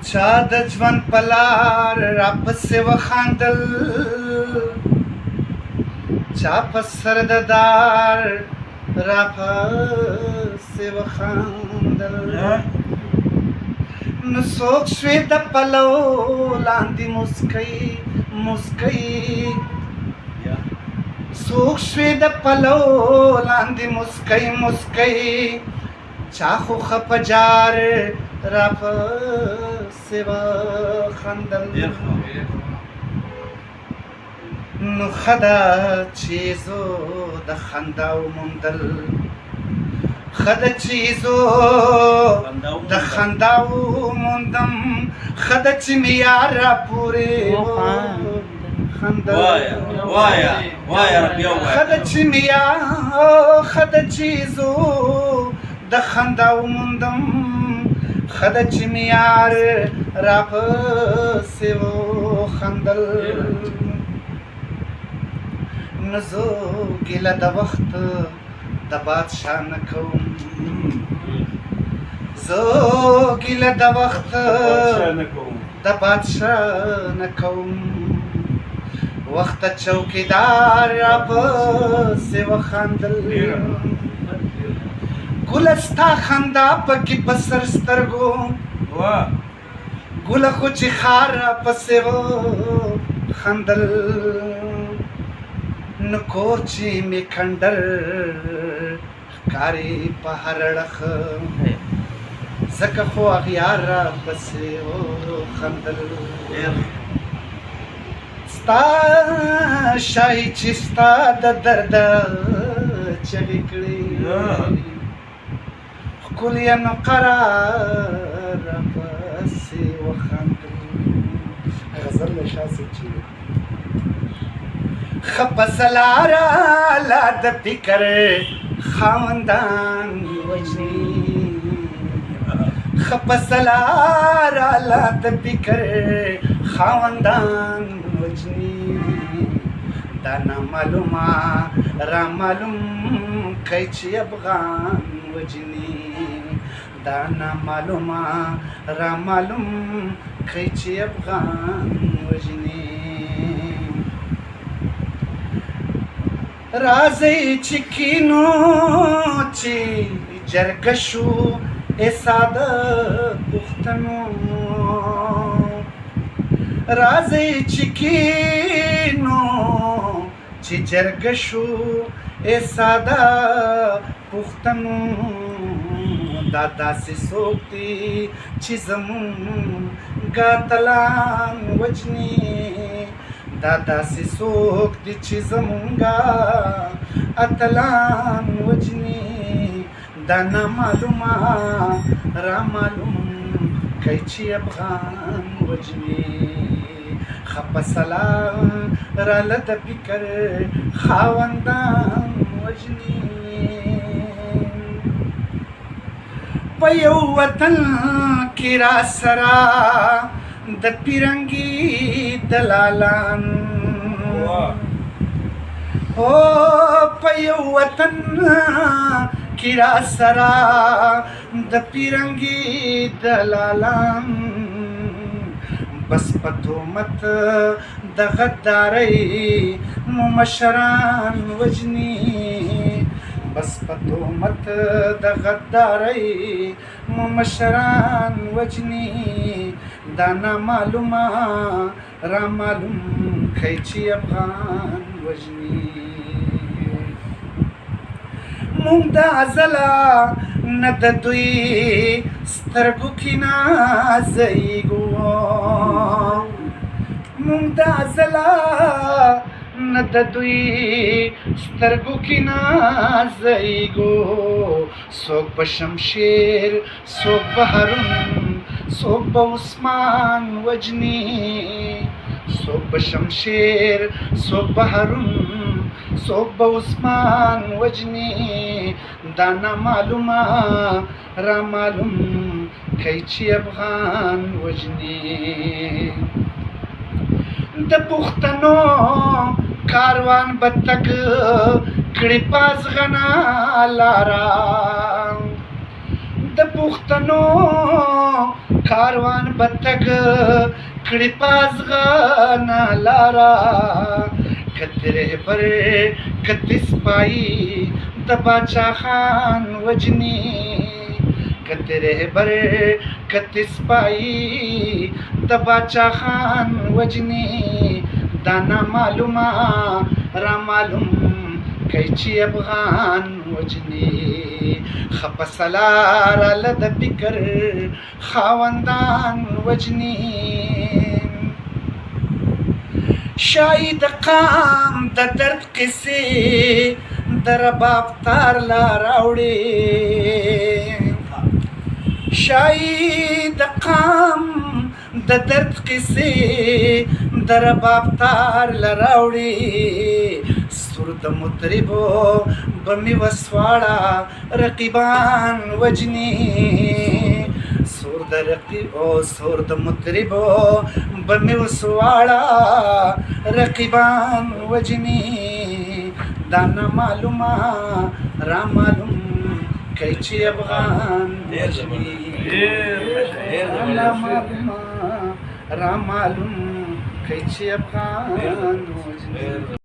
چا د ژوند په لار راپسې وخندل، چا په سر د دار راپسې وخندل. نو څوک شوې د پلو لاندې مسکۍ مسکۍ، څوک شوې د پلو لاندې مسکۍ مسکۍ، چا خو خپه جار راپسې وخندل. نو ښه ده چې زه د خندا وموندل، ښه ده چې زه د خندا وموندم، ښه ده چې مې یار راپورې وخندل. ښه ده چې مې ښه ده چې زه د خندا وموندم، ښه ده چې مې یار راپسې وخندل. نو زه ګیله د وخت د بادشاه نه کوم، زه ګیله د وخت د بادشاه نه کوم، وخت چوکیدار راپسې وخندل. ګله ستا خندا پکې په سر سترګو، ګله خو چې خار راپسې وخندل. نو کور چې مې کندر ښکاري په هر اړخ، ځکه خو اغیار راپسې وخندل. ستا شاهي چې ستا د درده چغې کړې، ښکلیه نو قرار راپسې وخندل. غزل له شاه صاحب چې ښه پسه لاره لا د فکر خاوندان وجني، ښه پسه لاره لا د فکر خاوندان وجني. دا نامعلومه را معلوم کوي چې افغان وجني، دا نامعلومه را معلوم کوي چې افغان وجني. راځئ چې کینو چې جرګه شو ای ساده پښتنو، راځئ چې کینو چې جرګه شو ای ساده پښتنو. دا داسې څوک دي چې زمونږ اتلان وجني، دا داسې څوک دي چې زمونږ اتلان وجني. دا نامعلومه را معلوم کوي چې افغان وجني، ښه پسه لاره له د فکر خاوندان وجني. په یو وطن کې را سره د پیرنګي دلالان، او په یو وطن کې را سره د پیرنګي دلالان، بس په تهمت د غدارۍ مو مشران وجني، بس په تهمت د غدارۍ مو مشران وجني. دا نامعلومه را معلوم کوي چې افغان وجني. مونږ د ازله نه د دوی سترګو کې نازیږو، مونږ د ازله نه د دوی سترګو کې نازیږو. څوک به شمشیر څوک به هارون څوک به عثمان وجني، څوک به شمشیر څوک به هارون څوک به عثمان وجني. دا نامعلومه را معلوم کوي چې افغان وجني. د پښتنو کاروان به تګ کړي پازغنه لاره، د پښتنو کاروان بتګ کړي پازغانا لارا کتره پر کتی سپائی د باچا خان وجنی کتره بر کتی سپائی د باچا خان وجنی دانا معلومه را معلوم کیچی افغان وجنی خپسلار لد فکر خاوندان وجنی شاهی د قام د درد قصې د رباب تار لا راوړې شاهی د قام د درد قصې د رباب تار لا راوړې سور د مطربو بمی وسواړه رقیبان وجنی سور د مطربو بمی وسواړه رقیبان وجنی دانا معلومه را معلوم کیچی افغان وجنی دانا معلومه را معلوم کیچی افغان وجنی